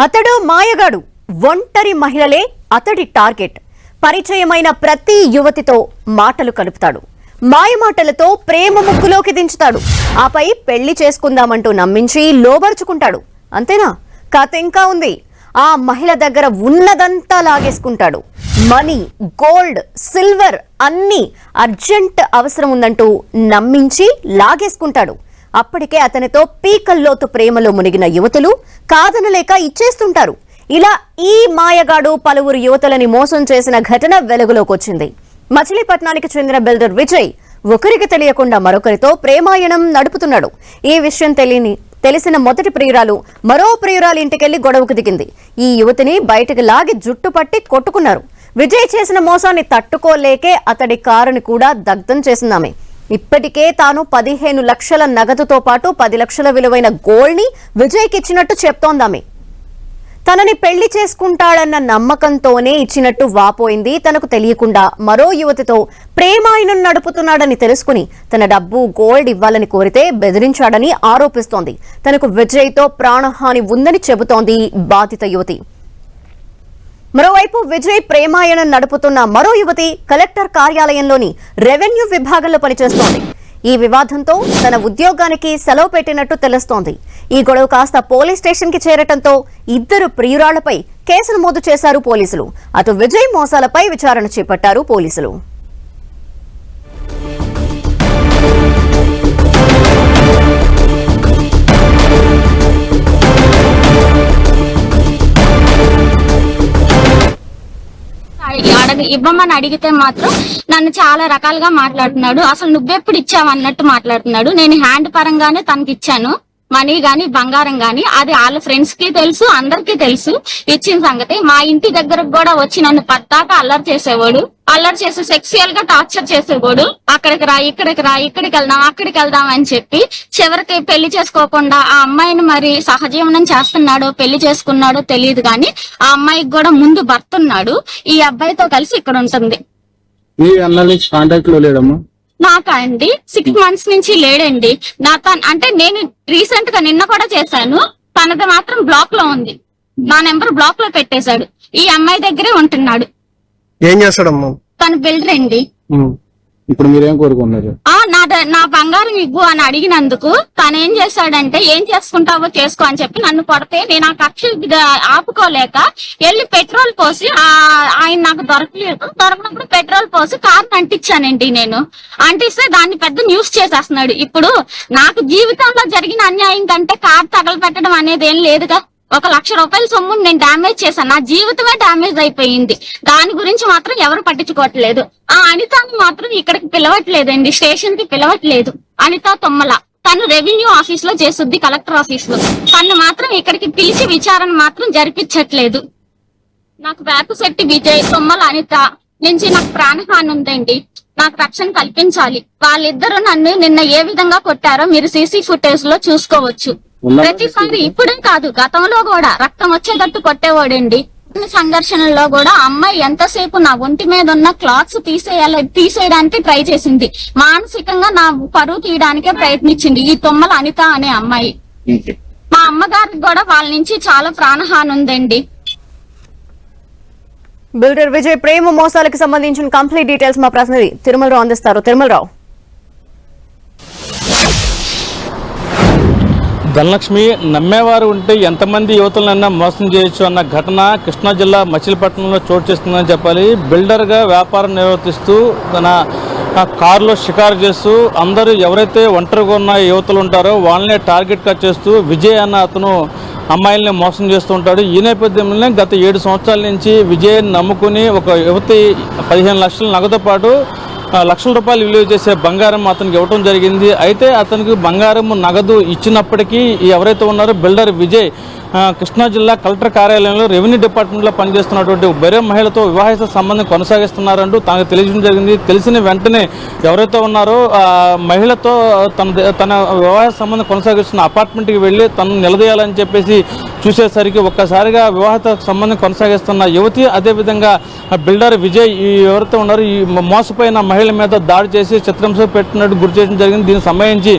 అతడు మాయగాడు. ఒంటరి మహిళలే అతడి టార్గెట్. పరిచయమైన ప్రతి యువతితో మాటలు కలుపుతాడు. మాయమాటలతో ప్రేమ ముక్కులోకి దించుతాడు. ఆపై పెళ్లి చేసుకుందామంటూ నమ్మించి లోబరుచుకుంటాడు. అంతేనా? కథ ఇంకా ఉంది. ఆ మహిళ దగ్గర ఉన్నదంతా లాగేసుకుంటాడు. మనీ, గోల్డ్, సిల్వర్ అన్నీ అర్జెంట్ అవసరం ఉందంటూ నమ్మించి లాగేసుకుంటాడు. అప్పటికే అతనితో పీకల్లోతు ప్రేమలో మునిగిన యువతులు కాదనలేక ఇచ్చేస్తుంటారు. ఇలా ఈ మాయగాడు పలువురు యువతులని మోసం చేసిన ఘటన వెలుగులోకొచ్చింది. మచిలీపట్నానికి చెందిన బిల్డర్ విజయ్ ఒకరికి తెలియకుండా మరొకరితో ప్రేమాయణం నడుపుతున్నాడు. ఈ విషయం తెలిసిన మొదటి ప్రియురాలు మరో ప్రియురాలు ఇంటికెళ్లి గొడవకు దిగింది. ఈ యువతిని బయటకు లాగి జుట్టు పట్టి కొట్టుకున్నారు. విజయ్ చేసిన మోసాన్ని తట్టుకోలేకే అతడి కారుని కూడా దగ్ధం చేసిందామె. ఇప్పటికే తాను 15 లక్షల నగదుతో పాటు 10 లక్షల విలువైన గోల్డ్ ని విజయ్కి ఇచ్చినట్టు చెప్తోందామె. తనని పెళ్లి చేసుకుంటాడన్న నమ్మకంతోనే ఇచ్చినట్టు వాపోయింది. తనకు తెలియకుండా మరో యువతితో ప్రేమాయణం నడుపుతున్నాడని తెలుసుకుని తన డబ్బు, గోల్డ్ ఇవ్వాలని కోరితే బెదిరించాడని ఆరోపిస్తోంది. తనకు విజయ్తో ప్రాణహాని ఉందని చెబుతోంది బాధిత యువతి. మరోవైపు విజయ్ ప్రేమాయణం నడుపుతున్న మరో యువతి కలెక్టర్ కార్యాలయంలోని రెవెన్యూ విభాగంలో పనిచేస్తోంది. ఈ వివాదంతో తన ఉద్యోగానికి సెలవు పెట్టినట్టు తెలుస్తోంది. ఈ గొడవ కాస్త పోలీస్ స్టేషన్ కి చేరటంతో ఇద్దరు ప్రియురాళ్లపై కేసు నమోదు చేశారు పోలీసులు. అటు విజయ్ మోసాలపై విచారణ చేపట్టారు పోలీసులు. ఇవ్వమని అడిగితే మాత్రం నన్ను చాలా రకాలుగా మాట్లాడుతున్నాడు. అసలు నువ్వెప్పుడు ఇచ్చావు అన్నట్టు మాట్లాడుతున్నాడు. నేను హ్యాండ్ పరంగానే తనకి ఇచ్చాను, మనీ గాని బంగారం గాని. అది వాళ్ళ ఫ్రెండ్స్ కి తెలుసు, అందరికీ తెలుసు ఇచ్చిన సంగతి. మా ఇంటి దగ్గరకు కూడా వచ్చి నన్ను పద్దాకా అల్లరి చేసేవాడు. అల్లరి చేసి సెక్సువల్ గా టార్చర్ చేసేవాడు. అక్కడికి రా, ఇక్కడికి రా, ఇక్కడికి వెళ్దాం, అక్కడికి వెళ్దాం అని చెప్పి చివరికి పెళ్లి చేసుకోకుండా ఆ అమ్మాయిని మరి సహజీవనం చేస్తున్నాడో పెళ్లి చేసుకున్నాడో తెలియదు కానీ ఆ అమ్మాయికి కూడా ముందు భర్త ఉన్నాడు. ఈ అబ్బాయితో కలిసి ఇక్కడ ఉంటుంది. నాకా అండి 6 months నుంచి లేడండి. అంటే నేను రీసెంట్ గా నిన్న కూడా చేశాను. తనది మాత్రం బ్లాక్ లో ఉంది. నా నెంబర్ బ్లాక్ లో పెట్టేశాడు. ఈ అమ్మాయి దగ్గరే ఉంటున్నాడు. ఏం చేస్తాడమ్మా? తను బిల్డర్ అండి. ఇప్పుడు మీరేం కోరుకున్నారు? నా బంగారం ఇవ్వు అని అడిగినందుకు తను ఏం చేశాడంటే, ఏం చేసుకుంటావో చేసుకో అని చెప్పి నన్ను కొడితే నేను ఆ కక్ష ఆపుకోలేక వెళ్ళి పెట్రోల్ పోసి ఆయన నాకు దొరకనప్పుడు పెట్రోల్ పోసి కార్ అంటించానండి. నేను అంటిస్తే దాన్ని పెద్ద న్యూస్ చేసేస్తున్నాడు. ఇప్పుడు నాకు జీవితంలో జరిగిన అన్యాయం కంటే కార్ తగలబెట్టడం అనేది ఏం లేదుగా. 1 లక్ష రూపాయల సొమ్ముని నేను డామేజ్ చేశాను. నా జీవితమే డామేజ్ అయిపోయింది. దాని గురించి మాత్రం ఎవరు పట్టించుకోవట్లేదు. ఆ అనితను మాత్రం ఇక్కడికి పిలవట్లేదండి, స్టేషన్ కి పిలవట్లేదు. అనిత తొమ్మల తను రెవెన్యూ ఆఫీస్ లో చేస్తుంది, కలెక్టర్ ఆఫీస్ లో. తను మాత్రం ఇక్కడికి పిలిచి విచారణ మాత్రం జరిపించట్లేదు. నాకు వేపశెట్టి విజయ్, తొమ్మల అనిత నుంచి నాకు ప్రాణహాని ఉందండి. నాకు రక్షణ కల్పించాలి. వాళ్ళిద్దరూ నన్ను నిన్న ఏ విధంగా కొట్టారో మీరు సీసీ ఫుటేజ్ లో చూసుకోవచ్చు. ప్రతిసారి ఇప్పుడే కాదు, గతంలో కూడా రక్తం వచ్చేటట్టు కొట్టేవాడండి. సంఘర్షణలో కూడా అమ్మాయి ఎంతసేపు నా ఒంటి మీద ఉన్న క్లాత్స్ తీసేయడానికి ట్రై చేసింది. మానసికంగా నా పరువు తీయడానికే ప్రయత్నించింది ఈ తొమ్మల అనిత అనే అమ్మాయి. మా అమ్మగారికి కూడా వాళ్ళ నుంచి చాలా ప్రాణహాని ఉందండి. బిల్డర్ విజయ్ ప్రేమ మోసాలకు సంబంధించిన కంప్లీట్ డీటెయిల్స్ మా ప్రతినిధి తిరుమలరావు అందిస్తారు. తిరుమలరావు. ధనలక్ష్మి, నమ్మేవారు ఉంటే ఎంతమంది యువతులైనా మోసం చేయొచ్చు అన్న ఘటన కృష్ణా జిల్లా మచిలీపట్నంలో చోటు చేస్తుందని చెప్పాలి. బిల్డర్గా వ్యాపారం నిర్వర్తిస్తూ తన కారులో షికారు చేస్తూ అందరూ ఎవరైతే ఒంటరిగా ఉన్న యువతులు ఉంటారో వాళ్ళనే టార్గెట్గా చేస్తూ విజయ్ అన్న అతను అమ్మాయిల్ని మోసం చేస్తూ ఉంటాడు. ఈ నేపథ్యంలోనే గత 7 సంవత్సరాల నుంచి విజయ్ని నమ్ముకుని ఒక యువతి 15 లక్షల నగదుతో పాటు లక్షల రూపాయలు విలువ చేసే బంగారం అతనికి ఇవ్వడం జరిగింది. అయితే అతనికి బంగారం నగదు ఇచ్చినప్పటికీ ఎవరైతే ఉన్నారో బిల్డర్ విజయ్ కృష్ణా జిల్లా కలెక్టర్ కార్యాలయంలో రెవెన్యూ డిపార్ట్మెంట్లో పనిచేస్తున్నటువంటి వేరే మహిళతో వివాహిత సంబంధం కొనసాగిస్తున్నారంటూ తనకు తెలియజేయడం జరిగింది. తెలిసిన వెంటనే ఎవరైతే ఉన్నారో ఆ మహిళతో తన వివాహిత సంబంధం కొనసాగిస్తున్న అపార్ట్మెంట్కి వెళ్ళి తనను నిలదీయాలని చెప్పేసి చూసేసరికి ఒక్కసారిగా వివాహిత సంబంధం కొనసాగిస్తున్న యువతి, అదేవిధంగా బిల్డర్ విజయ్ ఎవరైతే ఉన్నారో ఈ మోసపోయిన మహిళ మీద దాడి చేసి చిత్రహింస పెట్టినట్టు గుర్తు చేయడం జరిగింది. దీనికి సంబంధించి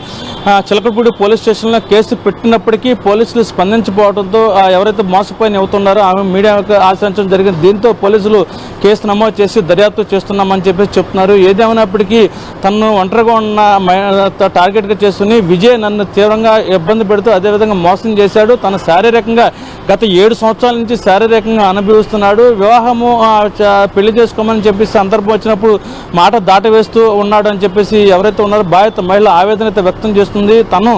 చిలకలపూడి పోలీస్ స్టేషన్లో కేసు పెట్టినప్పటికీ పోలీసులు స్పందించకపోవడం రావడంతో ఎవరైతే మోసపోయిన అవుతున్నారో ఆమె మీడియాకు ఆశ్రయించడం జరిగింది. దీంతో పోలీసులు కేసు నమోదు చేసి దర్యాప్తు చేస్తున్నామని చెప్పేసి చెప్తున్నారు. ఏదేమైనప్పటికీ తనను ఒంటరిగా ఉన్న టార్గెట్గా చేసుకుని విజయ్ నన్ను తీవ్రంగా ఇబ్బంది పెడుతూ అదేవిధంగా మోసం చేశాడు. తన శారీరకంగా గత 7 సంవత్సరాల నుంచి శారీరకంగా అనుభవిస్తున్నాడు. వివాహము పెళ్లి చేసుకోమని చెప్పేసి సందర్భం వచ్చినప్పుడు మాట దాటవేస్తూ ఉన్నాడు అని చెప్పేసి ఎవరైతే ఉన్నారో బాధిత మహిళ ఆవేదన వ్యక్తం చేస్తుంది. తను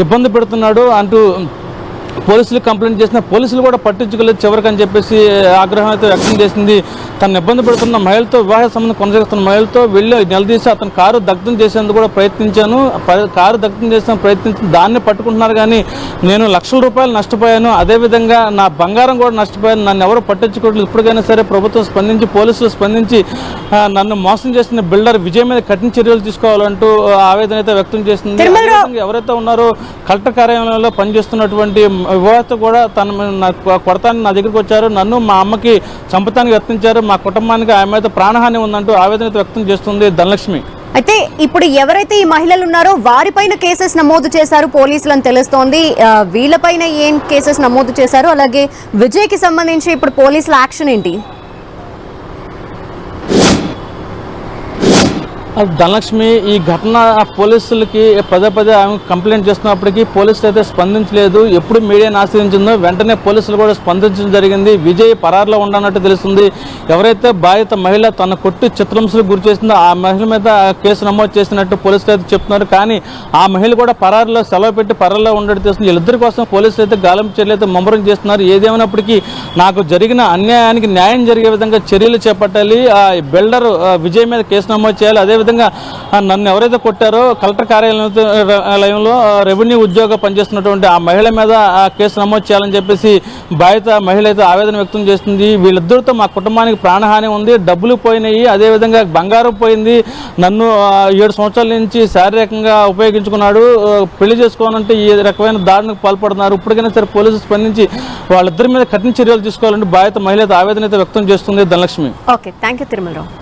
ఇబ్బంది పెడుతున్నాడు అంటూ పోలీసులు కంప్లైంట్ చేసిన పోలీసులు కూడా పట్టించుకోలేదు చివరికి అని చెప్పేసి ఆగ్రహం అయితే వ్యక్తం చేసింది. తను ఇబ్బంది పెడుతున్న మహిళతో వివాహ సంబంధం కొనసాగిస్తున్న మహిళతో వెళ్ళి నిలదీసి అతను కారు దగ్ధం చేసేందుకు కూడా ప్రయత్నించాను. కారు దగ్ధం చేసిన ప్రయత్నించి దాన్ని పట్టుకుంటున్నారు కానీ నేను లక్షల రూపాయలు నష్టపోయాను, అదేవిధంగా నా బంగారం కూడా నష్టపోయాను, నన్ను ఎవరు పట్టించుకోవట్లేదు. ఇప్పటికైనా సరే ప్రభుత్వం స్పందించి పోలీసులు స్పందించి నన్ను మోసం చేసిన బిల్డర్ విజయ్ మీద కఠిన చర్యలు తీసుకోవాలంటూ ఆవేదన అయితే వ్యక్తం చేసింది. ఎవరైతే ఉన్నారో కలెక్టర్ కార్యాలయంలో పనిచేస్తున్నటువంటి వివాహత కూడా కొడతానికి నా దగ్గరికి వచ్చారు, నన్ను మా అమ్మకి చంపతానికి యత్నించారు, మా కుటుంబానికి ఆమె మీద ప్రాణహాని ఉందంటూ ఆవేదన వ్యక్తం చేస్తుంది ధనలక్ష్మి. అయితే ఇప్పుడు ఎవరైతే ఈ మహిళలు ఉన్నారో వారిపైన కేసెస్ నమోదు చేశారు పోలీసులు అని తెలుస్తోంది. వీళ్ళపైన ఏం కేసెస్ నమోదు చేశారు, అలాగే విజయ్ కి సంబంధించి ఇప్పుడు పోలీసుల యాక్షన్ ఏంటి? ధనలక్ష్మి, ఈ ఘటన పోలీసులకి పదే ఆమె కంప్లైంట్ చేస్తున్నప్పటికీ పోలీసులు అయితే స్పందించలేదు. ఎప్పుడు మీడియాను ఆశ్రయించిందో వెంటనే పోలీసులు కూడా స్పందించడం జరిగింది. విజయ్ పరారులో ఉండనట్టు తెలుస్తుంది. ఎవరైతే బాధిత మహిళ తన కొట్టి చిత్రహింసలకు గురి చేసిందో ఆ మహిళ మీద కేసు నమోదు చేసినట్టు పోలీసులు అయితే చెప్తున్నారు. కానీ ఆ మహిళ కూడా పరారులో సెలవు పెట్టి పరారులో ఉండడం తెలుస్తుంది. వీళ్ళిద్దరి కోసం పోలీసులు అయితే గాలం చర్యలు అయితే ముమ్మరం చేస్తున్నారు. ఏదేమైనప్పటికీ నాకు జరిగిన అన్యాయానికి న్యాయం జరిగే విధంగా చర్యలు చేపట్టాలి, ఆ బిల్డర్ విజయ్ మీద కేసు నమోదు చేయాలి. అదేవిధంగా నన్ను ఎవరైతే కొట్టారో కలెక్టర్ కార్యాలయంలో రెవెన్యూ ఉద్యోగం పనిచేస్తున్నటువంటి ఆ మహిళ మీద కేసు నమోదు చేయాలని చెప్పేసి బాధిత మహిళ అయితే ఆవేదన వ్యక్తం చేస్తుంది. వీళ్ళిద్దరితో మా కుటుంబానికి ప్రాణహాని ఉంది, డబ్బులు పోయినాయి, అదేవిధంగా బంగారం పోయింది, నన్ను 7 సంవత్సరాల నుంచి శారీరకంగా ఉపయోగించుకున్నాడు, పెళ్లి చేసుకోవాలంటే ఈ రకమైన దాడులకు పాల్పడుతున్నారు. ఇప్పటికైనా సరే పోలీసులు స్పందించి వాళ్ళిద్దరి మీద కఠిన చర్యలు తీసుకోవాలంటే బాధిత మహిళ అయితే ఆవేదన అయితే వ్యక్తం చేస్తుంది. Dhanalakshmi. Okay, thank you Tirumalarao.